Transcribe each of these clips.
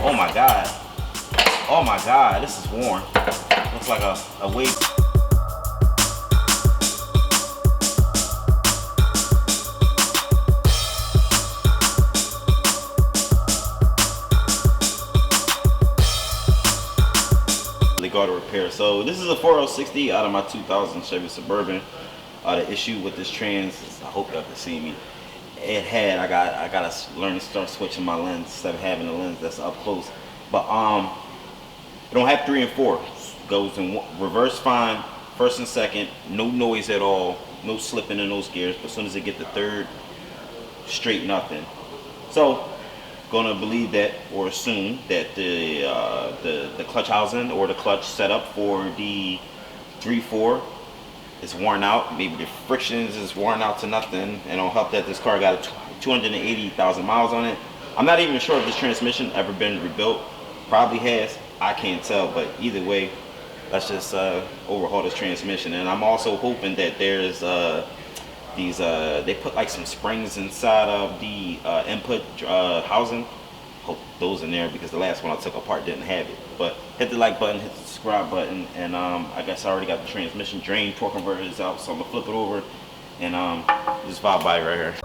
Oh my God. Oh my God, this is worn. Looks like a weight. Go to repair. So this is a 4L60 out of my 2000 Chevy Suburban. The issue with this trans is, I hope y'all can see me. I gotta learn to start switching my lens instead of having a lens that's up close. But it don't have 3 and 4. It goes in reverse fine, first and second, no noise at all, no slipping in those gears. But as soon as it get the third, straight nothing. So gonna believe that or assume that the clutch housing or the clutch setup for the 3.4 is worn out. Maybe the frictions is worn out to nothing, and it'll help that this car got 280,000 miles on it. I'm not even sure if this transmission ever been rebuilt. Probably has. I can't tell, but either way, let's just overhaul this transmission. And I'm also hoping that there's these they put like some springs inside of the input housing. Hope those in there, because the last one I took apart didn't have it. But hit the like button, hit the subscribe button, and I guess I already got the transmission drain torque converter is out, so I'm gonna flip it over and just vibe by right here.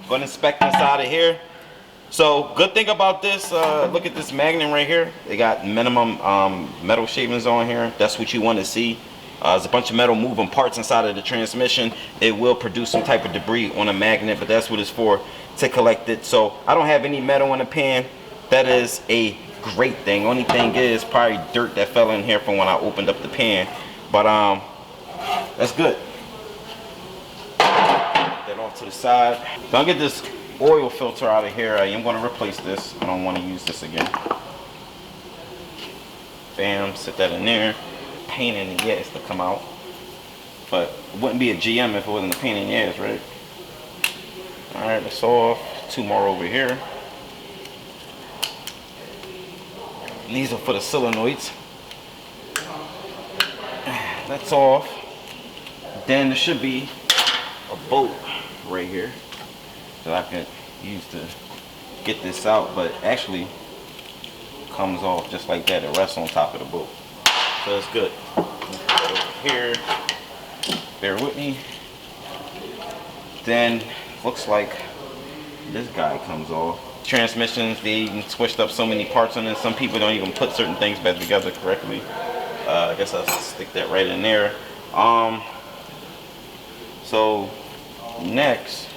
Gonna inspect inside of here. So good thing about this, look at this magnet right here. They got minimum metal shavings on here. That's what you want to see. There's a bunch of metal moving parts inside of the transmission. It will produce some type of debris on a magnet, but that's what it's for, to collect it. So I don't have any metal in the pan. That is a great thing. Only thing is probably dirt that fell in here from when I opened up the pan, but that's good. To the side. Gonna get this oil filter out of here. I am going to replace this. I don't want to use this again. Bam, sit that in there. Pain in the ass to come out, but it wouldn't be a GM if it wasn't a pain in the ass, right? All right, that's off. 2 more over here. These are for the solenoids. That's off. Then there should be a bolt right here that I can use to get this out, but actually comes off just like that. It rests on top of the bolt, so that's good. Over here, bear with me. Then looks like this guy comes off. Transmissions, they even switched up so many parts on it. Some people don't even put certain things back together correctly. I guess I'll stick that right in there. So next,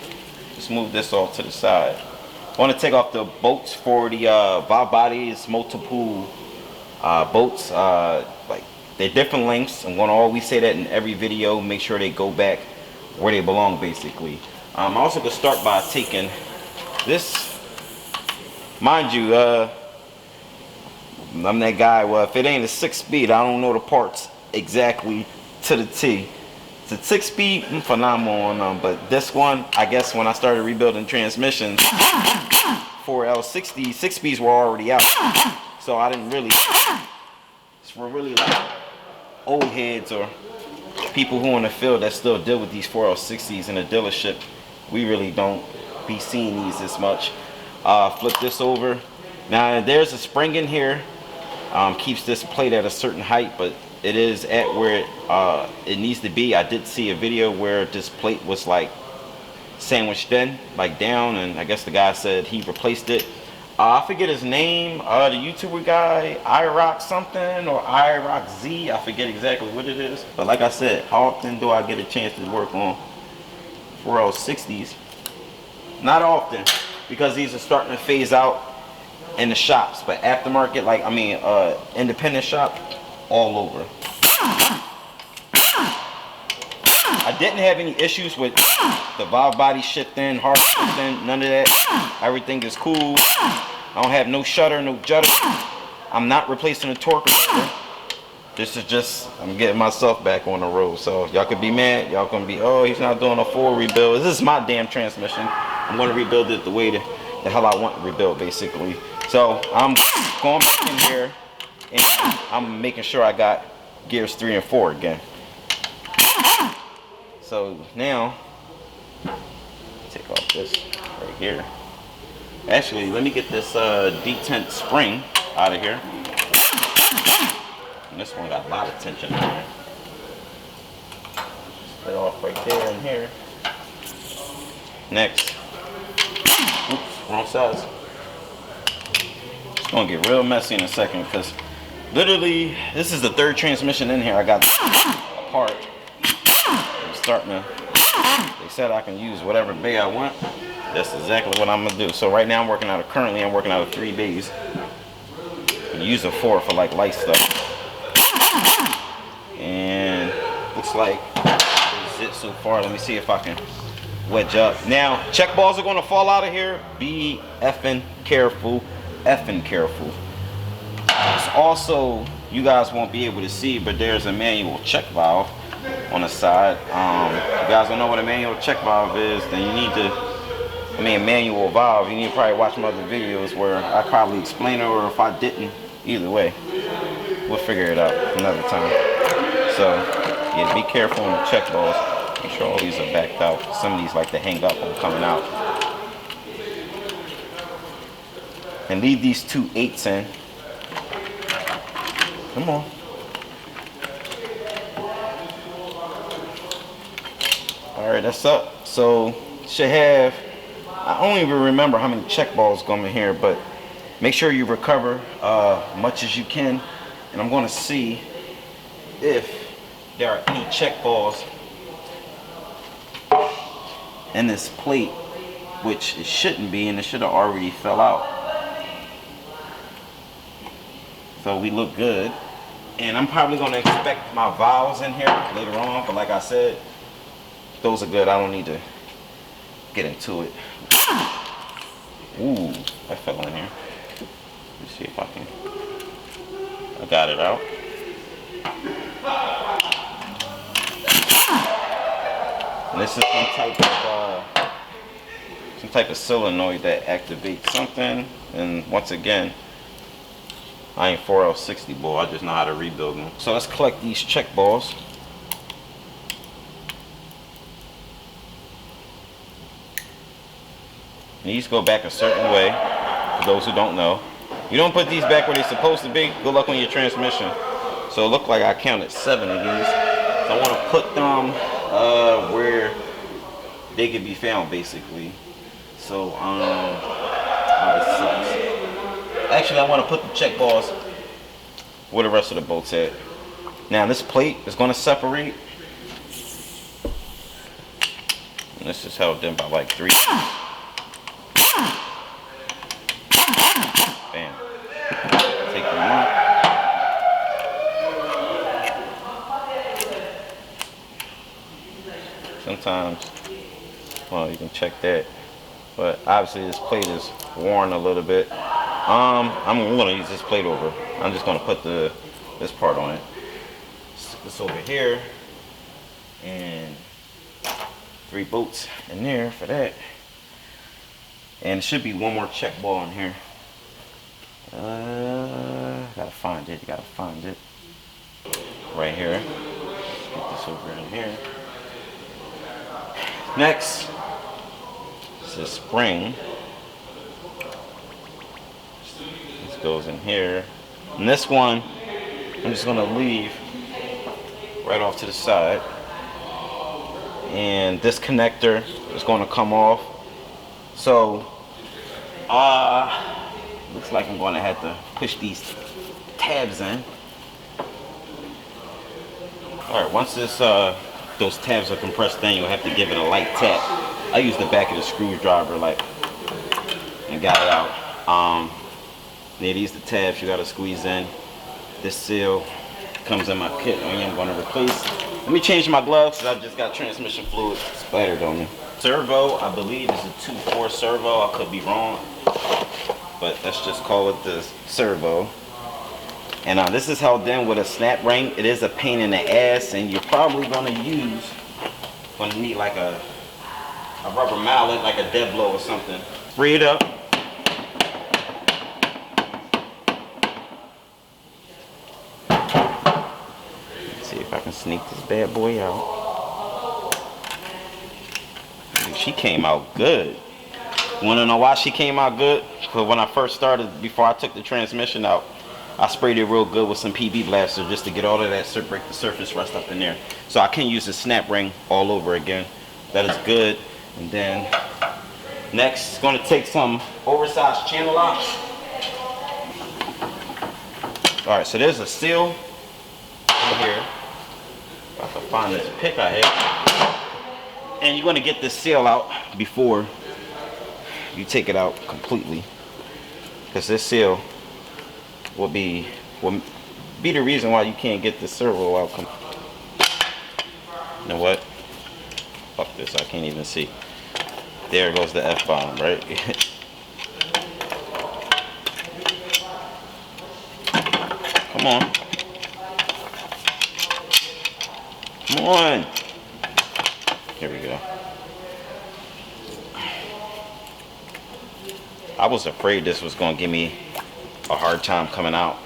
just move this off to the side. I want to take off the bolts for the valve bodies, multiple bolts. Like they're different lengths. I'm going to always say that in every video. Make sure they go back where they belong, basically. I'm also going to start by taking this. Mind you, I'm that guy. Well, if it ain't a 6-speed, I don't know the parts exactly to the T. The 6-speed, phenomenal on them, but this one, I guess when I started rebuilding transmissions, 4L60, 6-speeds were already out, so I didn't really, it's for really like old heads or people who in the field that still deal with these 4L60s in the dealership. We really don't be seeing these as much. Flip this over. Now there's a spring in here, keeps this plate at a certain height, but it is at where it needs to be. I did see a video where this plate was like sandwiched in, like down, and I guess the guy said he replaced it. I forget his name, the YouTuber guy, iRock something or iRock Z. I forget exactly what it is. But like I said, how often do I get a chance to work on 4L60s? Not often, because these are starting to phase out in the shops. But aftermarket, like independent shop, all over. I didn't have any issues with the valve body shifting, hard shifting, none of that. Everything is cool. I don't have no shudder, no judder. I'm not replacing the torque converter. this is just, I'm getting myself back on the road. So y'all could be mad, y'all gonna be, oh, he's not doing a full rebuild. This is my damn transmission. I'm gonna rebuild it the way the hell I want to rebuild, basically. So I'm going back in here and I'm making sure I got gears 3 and 4 again. So now, take off this right here. Actually, let me get this detent spring out of here. And this one got a lot of tension in there. Split off right there and here. Next. Oops, wrong size. It's gonna get real messy in a second because literally this is the 3rd transmission in here. I got apart. I'm starting to. They said I can use whatever bay I want. That's exactly what I'm gonna do. So right now I'm working out of 3 bays. I'm using 4 for like light stuff. And looks like that's it so far. Let me see if I can wedge up. Now, check balls are gonna fall out of here. Be effing careful. Effing careful. It's also, you guys won't be able to see, but there's a manual check valve on the side. If you guys don't know what a manual check valve is, then you need to, manual valve, you need to probably watch my other videos where I probably explain it, or if I didn't, either way, we'll figure it out another time. So, yeah, be careful on the check balls. Make sure all these are backed out. Some of these like to hang up on coming out. And leave these 2 8s in. Come on. Alright, that's up. So, should have, I don't even remember how many check balls come in here, but make sure you recover much as you can. And I'm going to see if there are any check balls in this plate, which it shouldn't be, and it should have already fell out. So we look good. And I'm probably going to expect my valves in here later on, but like I said, those are good. I don't need to get into it. Ooh, that fell in here. Let's see if I can. I got it out. And this is some type of solenoid that activates something. And once again, I ain't 4L60 boy. I just know how to rebuild them. So let's collect these check balls. And these go back a certain way, for those who don't know. You don't put these back where they're supposed to be, good luck on your transmission. So it looked like I counted 7 of these. So I want to put them where they could be found, basically. So, actually I want to put the check balls where the rest of the bolts at. Now this plate is going to separate. And this is held in by like 3. Bam. Take them out. Sometimes, well, you can check that, but obviously this plate is worn a little bit. I'm going to use this plate over. I'm just going to put this part on it. This over here, and 3 bolts in there for that. And it should be one more check ball in here. Gotta find it. You gotta find it. Right here. Get this over in here. Next, it's a spring. This goes in here. And this one, I'm just gonna leave right off to the side. And this connector is gonna come off. So, looks like I'm gonna have to push these tabs in. Alright, once this those tabs are compressed in, you'll have to give it a light tap. I used the back of the screwdriver and got it out. Yeah, these are the tabs you gotta squeeze in. This seal comes in my kit and I'm gonna replace. Let me change my gloves because I just got transmission fluid splattered on me. Servo, I believe, is a 2.4 servo. I could be wrong, but let's just call it the servo. And this is held in with a snap ring. It is a pain in the ass, and you're probably gonna need like a rubber mallet, like a dead blow or something. Free it up. Let's see if I can sneak this bad boy out. Dude, she came out good. Wanna know why she came out good? Because when I first started, before I took the transmission out, I sprayed it real good with some PB blaster just to get all of that, break the surface rust up in there. So I can use the snap ring all over again. That is good. And then next, it's going to take some oversized channel locks. All right, so there's a seal over here. If I can find this pick I have. And you're going to get this seal out before you take it out completely, because this seal will be the reason why you can't get the servo out. You know what? Fuck this, I can't even see. There goes the F-bomb, right? Come on. Come on. Here we go. I was afraid this was going to give me a hard time coming out.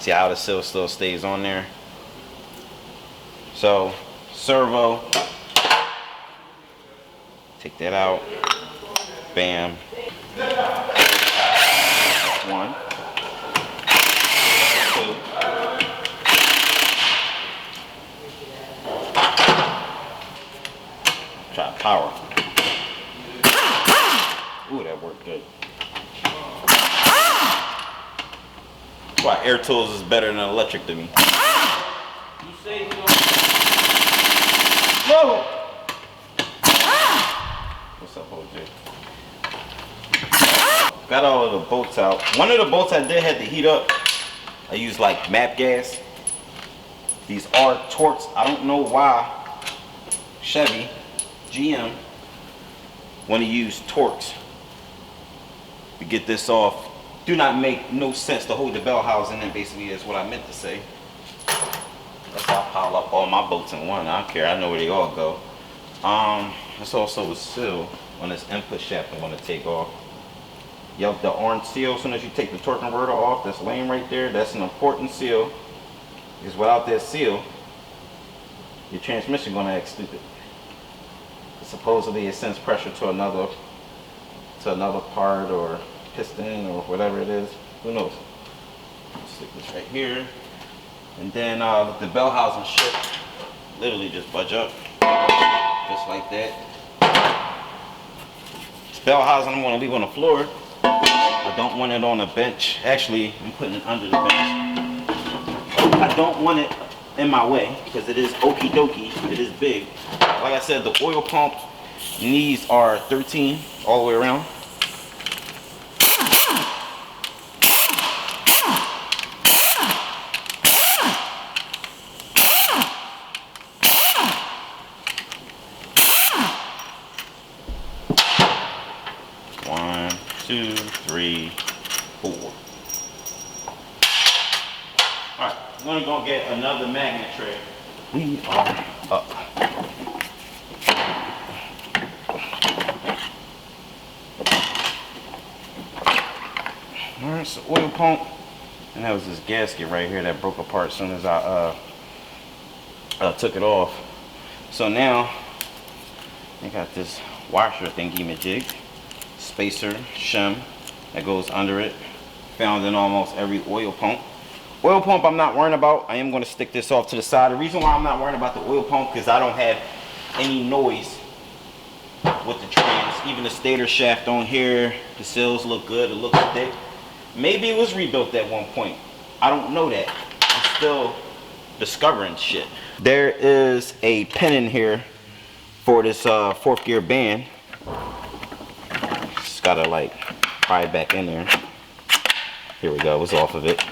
See how the seal still stays on there. So servo, take that out. Bam. One, two. Try power. Ooh, that worked good. Why air tools is better than electric to me. You say you don't. Whoa! What's up, OJ? Got all of the bolts out. One of the bolts I did had to heat up. I used like MAP gas. These are Torx. I don't know why Chevy, GM, want to use Torx to get this off. Do not make no sense to hold the bell housing in, basically is what I meant to say. That's how I pile up all my bolts in one. I don't care, I know where they all go. There's also a seal on this input shaft I want to take off. Yep, the orange seal, as soon as you take the torque converter off, that's laying right there, that's an important seal. Because without that seal, your transmission gonna act stupid. Supposedly it sends pressure to another part or piston or whatever it is. Who knows? Stick this right here. And then the bell housing should literally just budge up. Just like that. This bell housing I'm going to leave on the floor. I don't want it on a bench. Actually, I'm putting it under the bench. I don't want it in my way because it is okie dokie. It is big. Like I said, the oil pump knees are 13 all the way around. One, two, three, four. Alright, I'm gonna go get another magnet tray. We are up. Alright, so oil pump. And that was this gasket right here that broke apart as soon as I took it off. So now I got this washer thingy-majig, spacer, shim that goes under it. Found in almost every oil pump. Oil pump I'm not worrying about. I am going to stick this off to the side. The reason why I'm not worrying about the oil pump because I don't have any noise with the trans. Even the stator shaft on here, the seals look good. It looks thick. Maybe it was rebuilt at one point. I don't know that. I'm still discovering shit. There is a pin in here for this fourth gear band. Just gotta like pry it back in there. Here we go, it's off of it.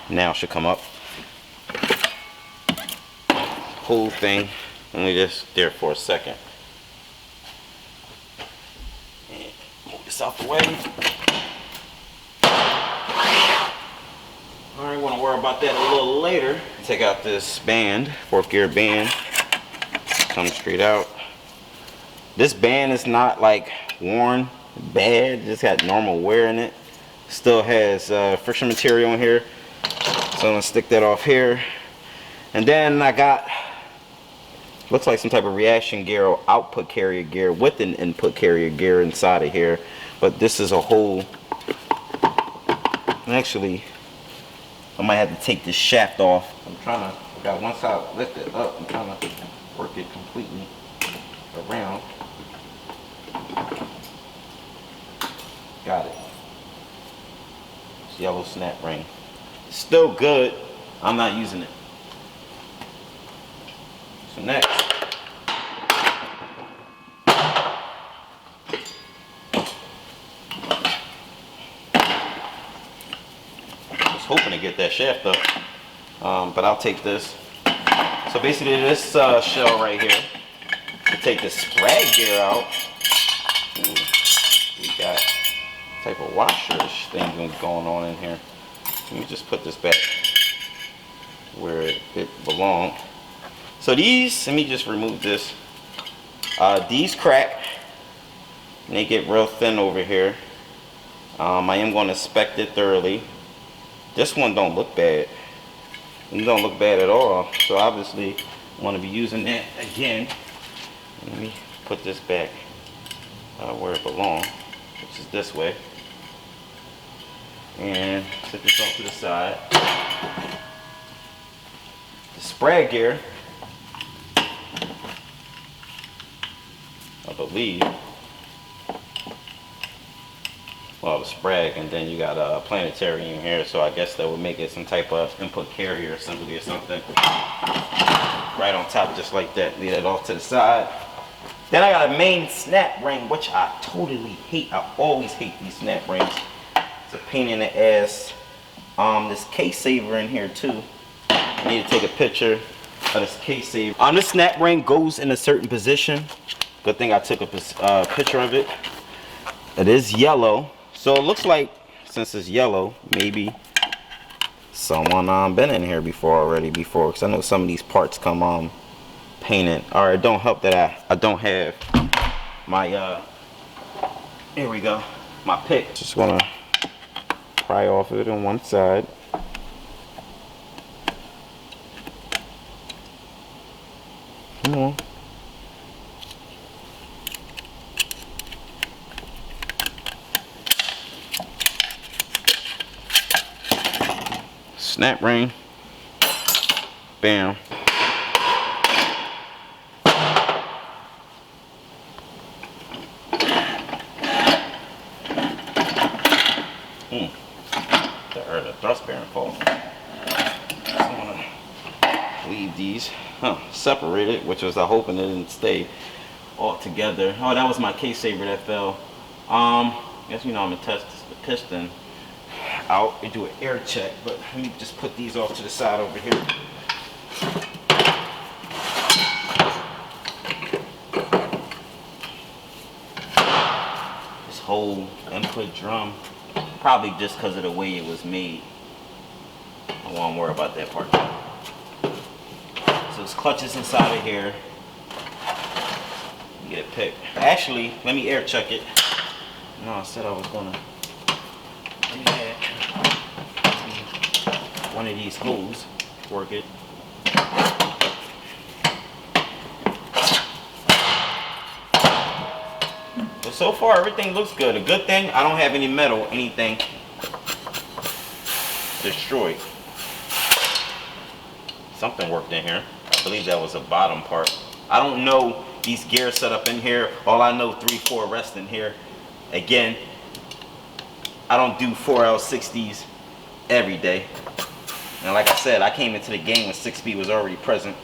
Now it should come up. Whole thing only just there for a second. And move this out the way. worry about that a little later. Take out this band, 4th gear band. Comes straight out. This band is not like worn bad, just got normal wear in it. Still has friction material in here, so I'm gonna stick that off here. And then I got, looks like some type of reaction gear or output carrier gear with an input carrier gear inside of here. But this is a whole, actually I might have to take this shaft off. I'm trying to, I got one side lifted up, I'm trying to work it completely around. Got it. It's yellow snap ring. Still good. I'm not using it. So next, I was hoping to get that shaft up, but I'll take this. So basically this shell right here, to take the sprag gear out, we got type of washer-ish thing going on in here. Let me just put this back where it belongs. So these, let me just remove this. These crack and they get real thin over here. I am going to inspect it thoroughly. This one don't look bad. It don't look bad at all. So obviously I want to be using that again. Let me put this back where it belongs, which is this way. And set this off to the side. The sprag gear, I believe, well, the sprag, and then you got a planetary in here, so I guess that would make it some type of input carrier assembly or something. Right on top, just like that. Leave that off to the side. Then I got a main snap ring, which I totally hate. I always hate these snap rings. It's a pain in the ass. This case saver in here too. I need to take a picture of this case saver. This snap ring goes in a certain position. Good thing I took a picture of it. It is yellow, so it looks like, since it's yellow, maybe someone been in here before, because I know some of these parts come painted. All right, don't help that I don't have my here we go, my pick. Just wanna pry off of it on one side. Come on. Snap ring. Bam. The thrust bearing fault. So I'm gonna leave these separated, which was I hoping it didn't stay all together. Oh, that was my case saver that fell. Guess I'm gonna test the piston out and do an air check, but let me just put these off to the side over here. This whole input drum, probably just because of the way it was made. I won't worry about that part. So this clutch is inside of here. Get it picked. Actually, let me air check it. No, I said I was gonna. One of these holes, work it. But so far everything looks good. A good thing I don't have any metal, anything destroyed. Something worked in here. I believe that was the bottom part. I don't know these gears set up in here. All I know, 3/4 rest in here. Again, I don't do 4L60s every day. And like I said, I came into the game when 6-speed was already present.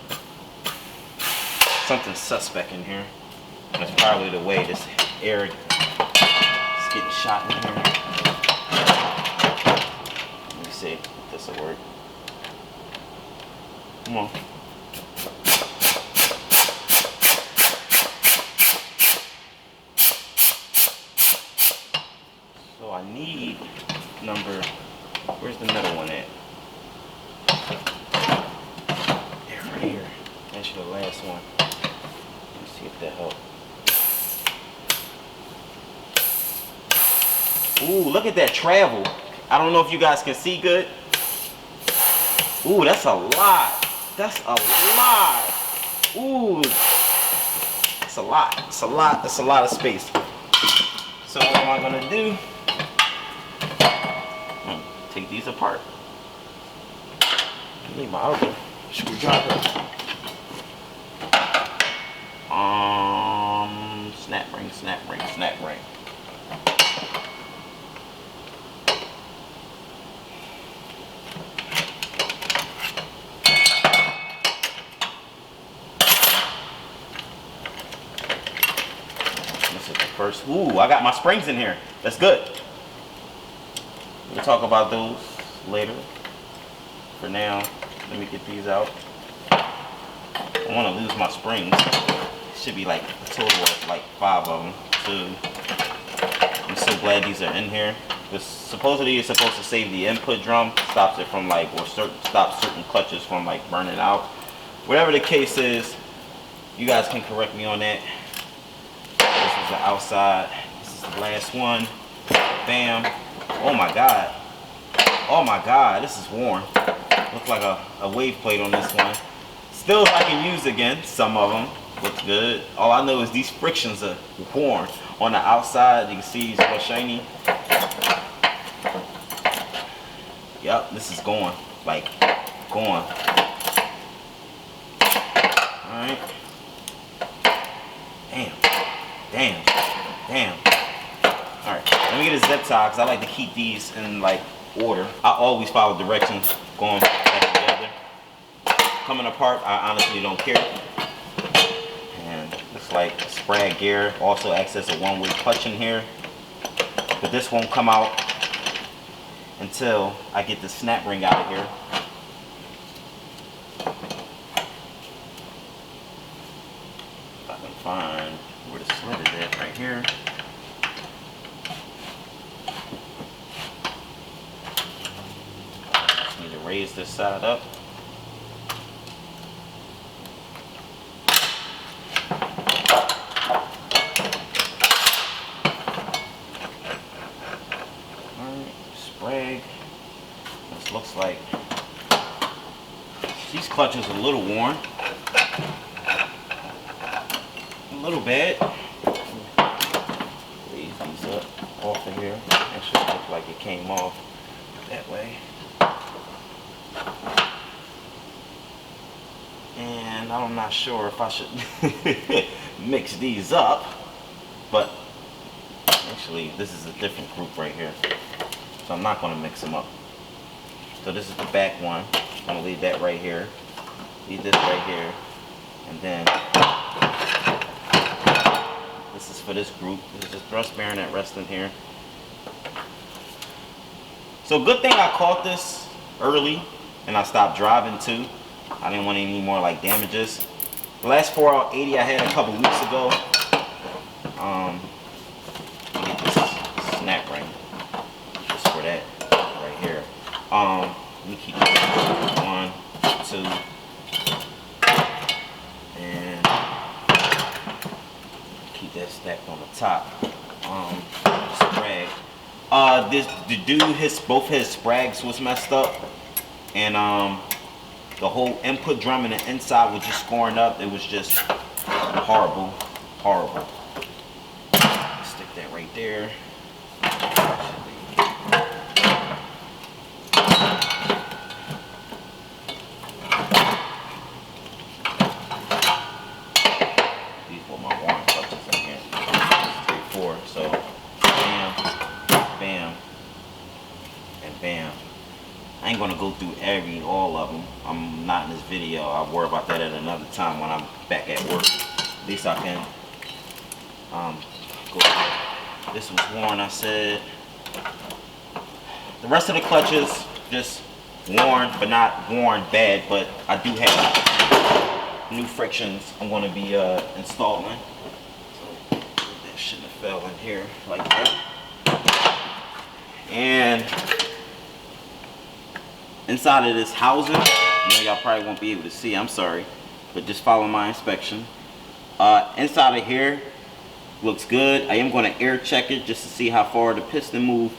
Something suspect in here. That's probably the way this air is getting shot in here. Let me see if this will work. Come on. So I need number, where's the middle one at? finish the last one. Let's see if that helps. Ooh, look at that travel. I don't know if you guys can see good. Ooh, that's a lot. That's a lot. Ooh, it's a lot. It's a lot. That's a lot of space. So what am I gonna do? I'm gonna take these apart. I need my other screwdriver. Snap ring, snap ring, snap ring. This is the first. Ooh, I got my springs in here. That's good. We'll talk about those later. For now, let me get these out. I want to lose my springs. Should be like a total of like 5 of them. So I'm so glad these are in here. This supposedly is supposed to save the input drum, stops it from like, or stops certain clutches from like burning out. Whatever the case is, you guys can correct me on that. This is the outside. This is the last one. Bam. Oh my god. Oh my god, this is worn. Looks like a wave plate on this one. Stills I can use again, some of them. Looks good. All I know is these frictions are worn. On the outside, you can see it's real shiny. Yep, this is going. Like, going. Alright. Damn. Damn. Damn. Alright, let me get a zip tie because I like to keep these in like order. I always follow directions going back together. Coming apart, I honestly don't care. And looks like sprag gear. Also acts as a one-way clutch in here. But this won't come out until I get the snap ring out of here. If I can find where the slit is at, right here. Just need to raise this side up. Sprag. This looks like these clutches are a little worn, a little bad. Raise these up off of here. Actually, it looks like it came off that way. And I'm not sure if I should mix these up, but actually, this is a different group right here. So I'm not going to mix them up. So this is the back one. I'm going to leave that right here. Leave this right here. And then this is for this group. This is the thrust bearing that rests in here. So good thing I caught this early and I stopped driving too. I didn't want any more like damages. The last 480 I had a couple weeks ago. Let me get this snap ring. For that right here. Let me keep this 1, 2, and keep that stacked on the top. Sprag. Both his sprags was messed up, and the whole input drum and the inside was just scoring up. It was just horrible, horrible. Stick that right there. So bam, bam, and bam. I ain't gonna go through all of them. I'm not in this video. I'll worry about that at another time when I'm back at work. At least I can go through. This was worn, I said. The rest of the clutches just worn, but not worn bad. But I do have new frictions I'm gonna be installing. Shouldn't have fell in here like that. And inside of this housing, I know y'all probably won't be able to see, I'm sorry. but just follow my inspection. Inside of here looks good. I am going to air check it just to see how far the piston move.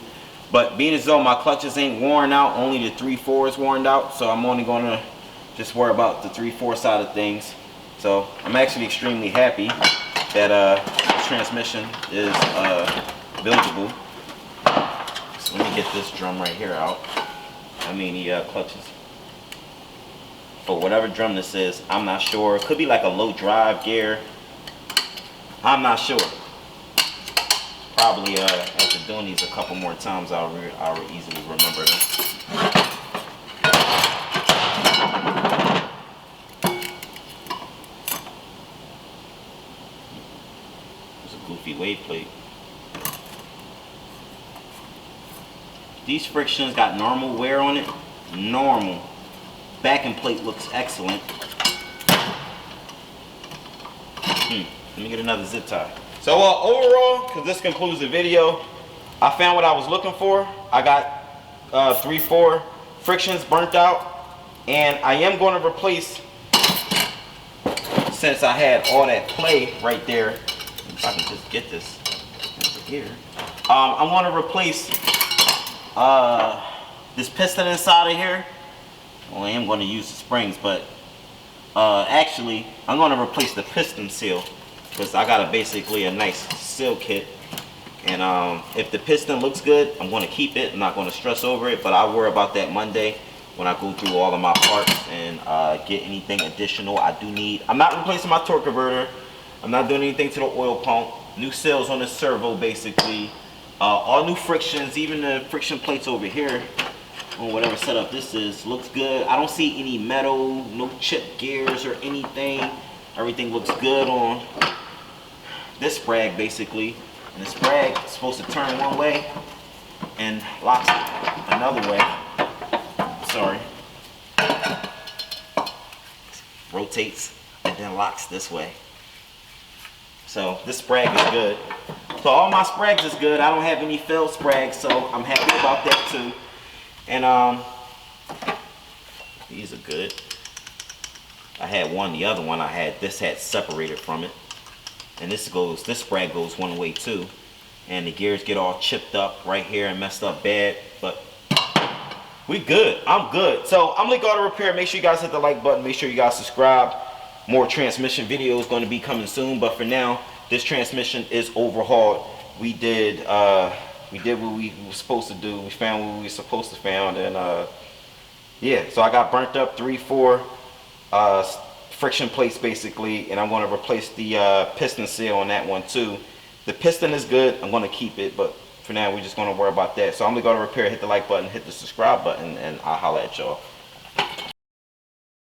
But being as though my clutches ain't worn out, only the 3/4 is worn out, so I'm only going to just worry about the 3/4 side of things. So I'm actually extremely happy that this transmission is buildable. So let me get this drum right here out. I mean the clutches. For whatever drum this is, I'm not sure. It could be like a low drive gear. I'm not sure. Probably after doing these a couple more times, I'll easily remember them. There's a goofy wave plate. These frictions got normal wear on it. Normal. Backing plate looks excellent. Let me get another zip tie. So overall, because this concludes the video, I found what I was looking for. I got 3/4 frictions burnt out, and I am going to replace, since I had all that play right there, if I can just get this over here, I'm going to replace this piston inside of here. Well, I am going to use the springs, but actually I'm going to replace the piston seal, because I got basically a nice seal kit. And if the piston looks good, I'm going to keep it. I'm not going to stress over it, but I'll worry about that Monday when I go through all of my parts and get anything additional I do need. I'm not replacing my torque converter. I'm not doing anything to the oil pump. New seals on the servo basically. All new frictions, even the friction plates over here on whatever setup this is, looks good. I don't see any metal, no chip gears or anything. Everything looks good on this sprag basically. And the sprag is supposed to turn one way and locks another way. Sorry. Rotates and then locks this way. So this sprag is good. So all my sprags is good. I don't have any failed sprags, so I'm happy about that too. And these are good. I had one, the other one I had, this had separated from it. And this sprag goes one way too. And the gears get all chipped up right here and messed up bad, but we good. I'm good. So I'm Link Auto Repair. Make sure you guys hit the like button. Make sure you guys subscribe. More transmission videos going to be coming soon, but for now, this transmission is overhauled. We did what we were supposed to do. We found what we were supposed to find, and yeah. So I got burnt up 3/4 friction plates basically, and I'm going to replace the piston seal on that one too. The piston is good. I'm going to keep it, but for now we're just going to worry about that. So I'm going to go to repair. Hit the like button, hit the subscribe button, and I'll holler at y'all.